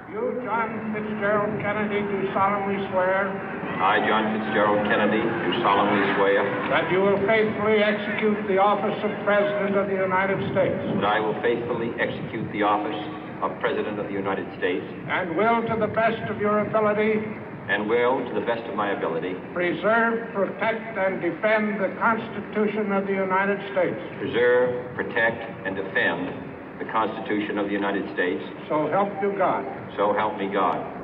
You, John Fitzgerald Kennedy, do solemnly swear I, John Fitzgerald Kennedy, do solemnly swear that you will faithfully execute the office of President of the United States that I will faithfully execute the office of President of the United States and will, to the best of your ability, and will, to the best of my ability, preserve, protect, and defend the Constitution of the United States. preserve, protect, and defend the Constitution of the United States. So help you God. So help me God.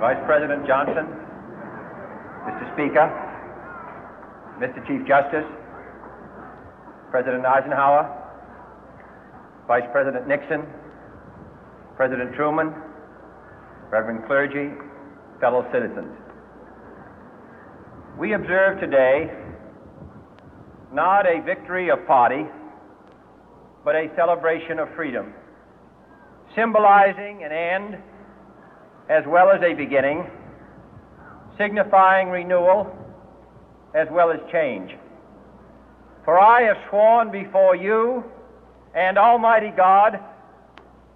Vice President Johnson, Mr. Speaker, Mr. Chief Justice, President Eisenhower, Vice President Nixon, President Truman, Reverend clergy, fellow citizens. We observe today not a victory of party, but a celebration of freedom, symbolizing an end as well as a beginning, signifying renewal as well as change. For I have sworn before you and Almighty God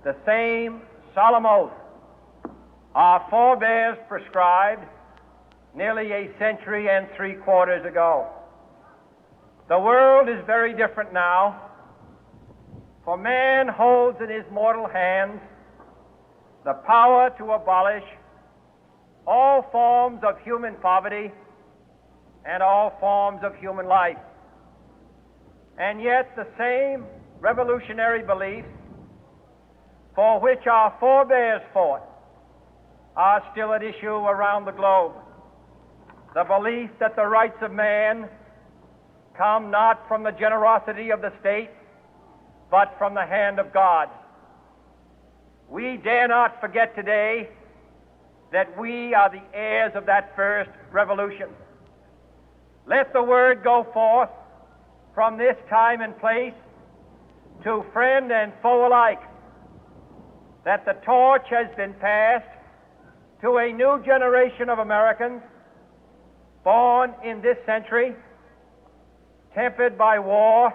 the same solemn oath our forebears prescribed nearly a century and 3/4 ago. The world is very different now, for man holds in his mortal hands the power to abolish all forms of human poverty and all forms of human life. And yet the same revolutionary beliefs for which our forebears fought are still at issue around the globe. The belief that the rights of man come not from the generosity of the state, but from the hand of God. We dare not forget today that we are the heirs of that first revolution. Let the word go forth from this time and place to friend and foe alike that the torch has been passed to a new generation of Americans born in this century, tempered by war,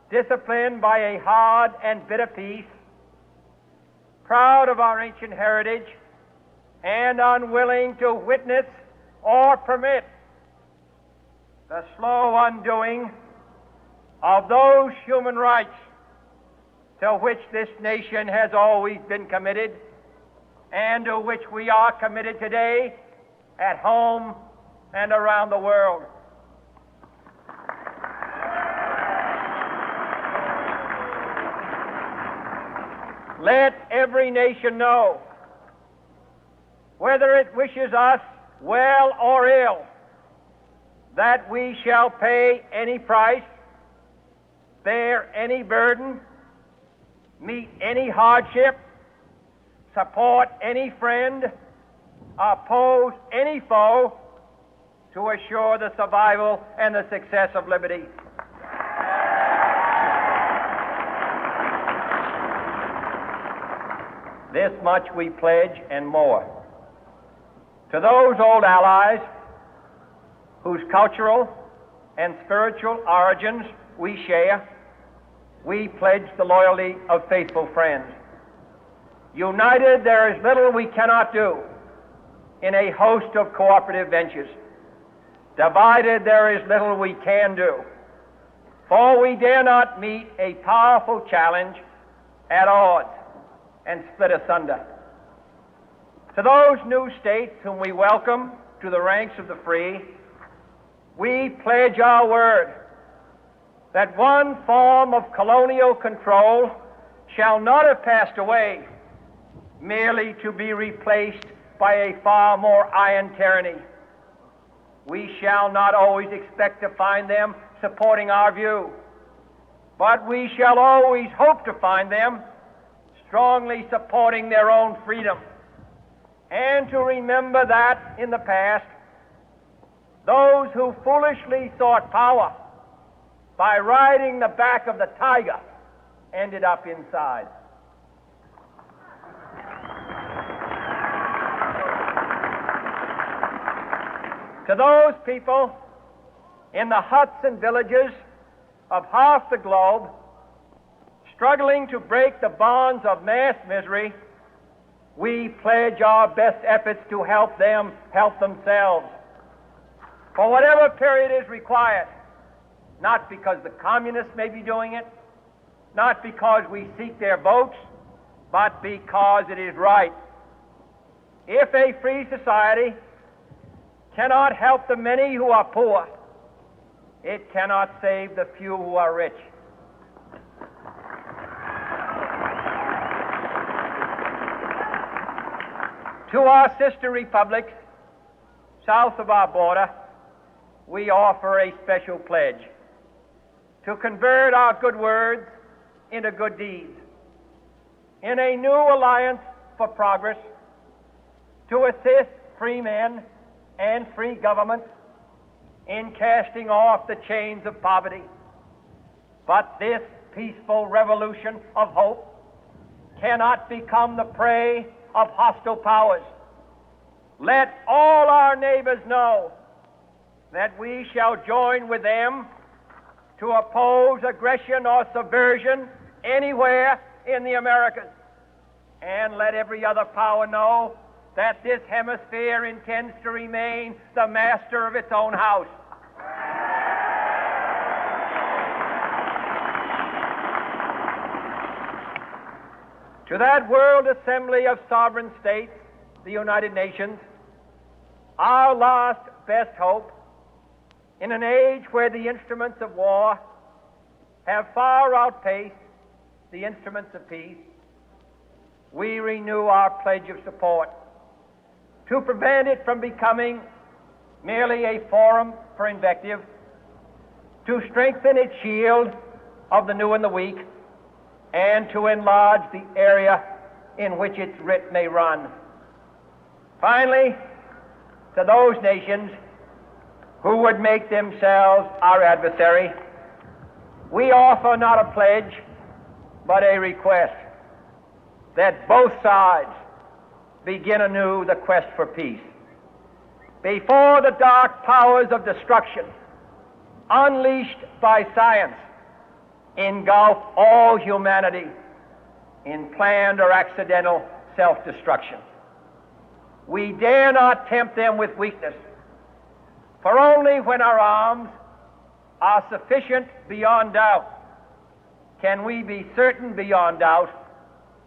disciplined by a hard and bitter peace, proud of our ancient heritage, and unwilling to witness or permit the slow undoing of those human rights to which this nation has always been committed and to which we are committed today at home and around the world. Let every nation know, whether it wishes us well or ill, that we shall pay any price, bear any burden, meet any hardship, support any friend, oppose any foe to assure the survival and the success of liberty. This much we pledge and more. To those old allies whose cultural and spiritual origins we share, we pledge the loyalty of faithful friends. United, there is little we cannot do in a host of cooperative ventures. Divided, there is little we can do, for we dare not meet a powerful challenge at odds and split asunder. To those new states whom we welcome to the ranks of the free, we pledge our word that one form of colonial control shall not have passed away, merely to be replaced by a far more iron tyranny. We shall not always expect to find them supporting our view, but we shall always hope to find them strongly supporting their own freedom, and to remember that in the past, those who foolishly sought power by riding the back of the tiger ended up inside. To those people in the huts and villages of half the globe struggling to break the bonds of mass misery, we pledge our best efforts to help them help themselves for whatever period is required, not because the communists may be doing it, not because we seek their votes, but because it is right. If a free society cannot help the many who are poor, it cannot save the few who are rich. To our sister republics south of our border, we offer a special pledge to convert our good words into good deeds, in a new alliance for progress, to assist free men and free governments in casting off the chains of poverty. But this peaceful revolution of hope cannot become the prey of hostile powers. Let all our neighbors know that we shall join with them to oppose aggression or subversion anywhere in the Americas. And let every other power know that this hemisphere intends to remain the master of its own house. To that World Assembly of Sovereign States, the United Nations, our last best hope, in an age where the instruments of war have far outpaced the instruments of peace, we renew our pledge of support to prevent it from becoming merely a forum for invective, to strengthen its shield of the new and the weak, and to enlarge the area in which its writ may run. Finally, to those nations who would make themselves our adversary, we offer not a pledge, but a request that both sides begin anew the quest for peace. Before the dark powers of destruction, unleashed by science, engulf all humanity in planned or accidental self-destruction, we dare not tempt them with weakness, for only when our arms are sufficient beyond doubt can we be certain beyond doubt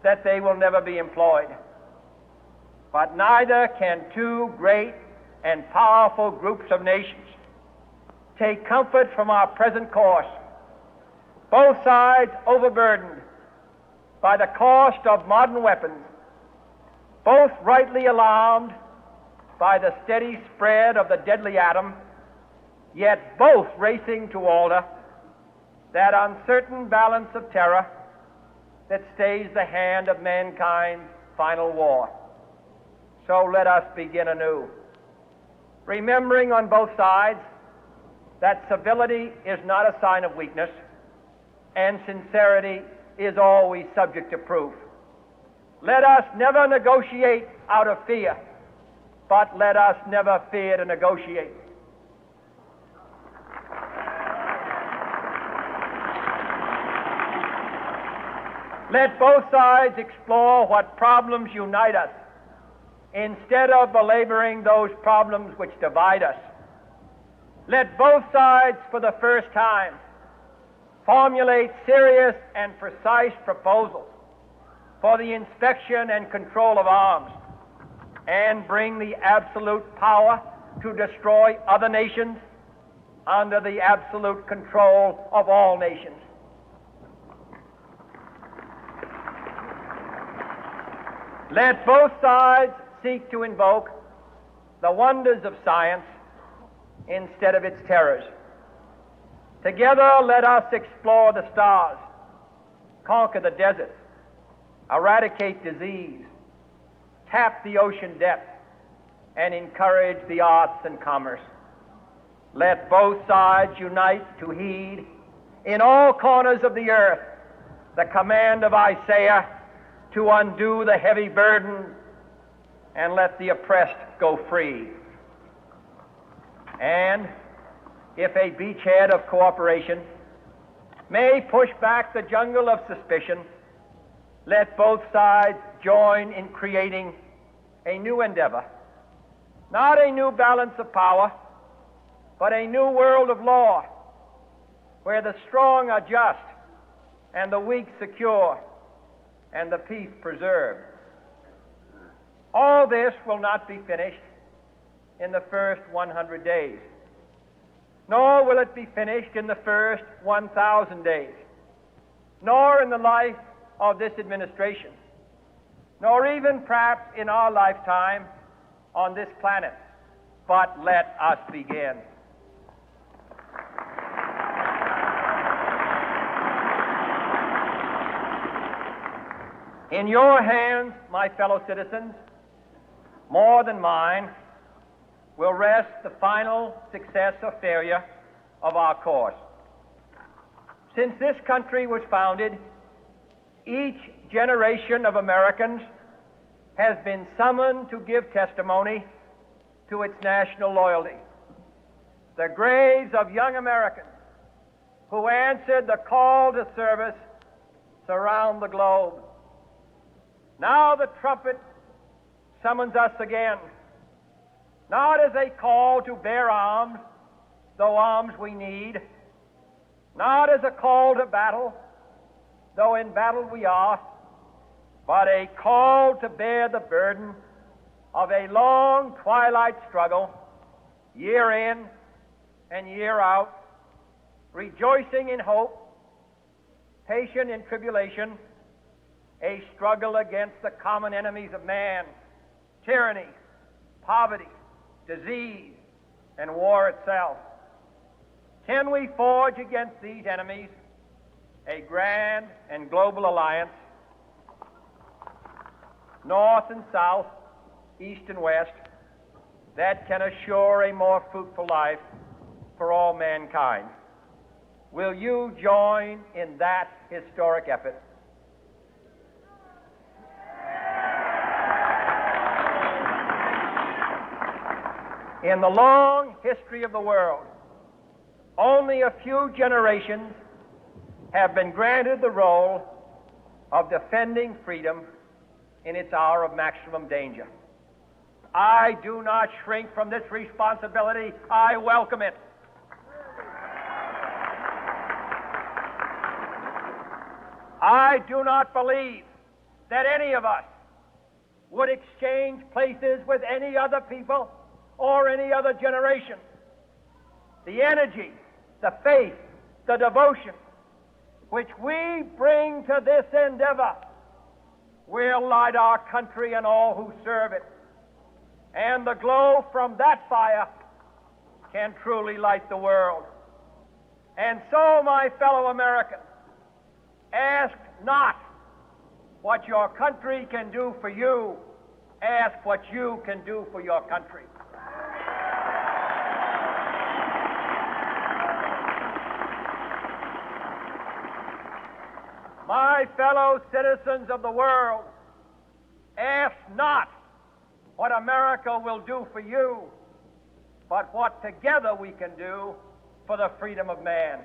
that they will never be employed. But neither can two great and powerful groups of nations take comfort from our present course, both sides overburdened by the cost of modern weapons, both rightly alarmed by the steady spread of the deadly atom, yet both racing to alter that uncertain balance of terror that stays the hand of mankind's final war. So let us begin anew, remembering on both sides that civility is not a sign of weakness, and sincerity is always subject to proof. Let us never negotiate out of fear, but let us never fear to negotiate. Let both sides explore what problems unite us, instead of belaboring those problems which divide us. Let both sides, for the first time, formulate serious and precise proposals for the inspection and control of arms, and bring the absolute power to destroy other nations under the absolute control of all nations. Let both sides seek to invoke the wonders of science instead of its terrors. Together, let us explore the stars, conquer the deserts, eradicate disease, tap the ocean depth, and encourage the arts and commerce. Let both sides unite to heed in all corners of the earth the command of Isaiah to undo the heavy burden and let the oppressed go free. And if a beachhead of cooperation may push back the jungle of suspicion, let both sides join in creating a new endeavor, not a new balance of power, but a new world of law, where the strong are just and the weak secure and the peace preserved. All this will not be finished in the first 100 days, nor will it be finished in the first 1,000 days, nor in the life of this administration, nor even perhaps in our lifetime on this planet. But let us begin. In your hands, my fellow citizens, more than mine, will rest the final success or failure of our course. Since this country was founded, each generation of Americans has been summoned to give testimony to its national loyalty. The graves of young Americans who answered the call to service surround the globe. Now the trumpet summons us again, not as a call to bear arms, though arms we need, not as a call to battle, though in battle we are, but a call to bear the burden of a long twilight struggle, year in and year out, rejoicing in hope, patient in tribulation, a struggle against the common enemies of man, tyranny, poverty, disease, and war itself. Can we forge against these enemies a grand and global alliance, north and south, east and west, that can assure a more fruitful life for all mankind? Will you join in that historic effort? In the long history of the world, only a few generations have been granted the role of defending freedom in its hour of maximum danger. I do not shrink from this responsibility. I welcome it. I do not believe that any of us would exchange places with any other people or any other generation. The energy, the faith, the devotion which we bring to this endeavor will light our country and all who serve it. And the glow from that fire can truly light the world. And so, my fellow Americans, ask not what your country can do for you. Ask what you can do for your country. My fellow citizens of the world, ask not what America will do for you, but what together we can do for the freedom of man.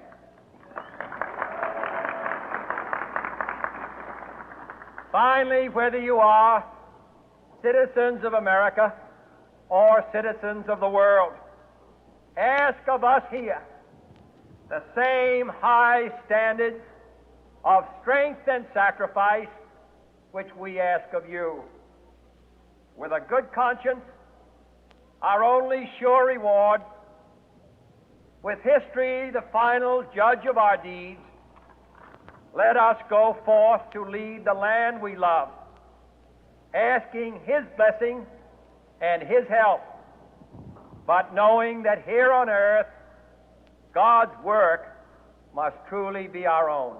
Finally, whether you are citizens of America or citizens of the world, ask of us here the same high standards of strength and sacrifice which we ask of you. With a good conscience, our only sure reward, with history the final judge of our deeds, let us go forth to lead the land we love, asking His blessing and His help, but knowing that here on earth God's work must truly be our own.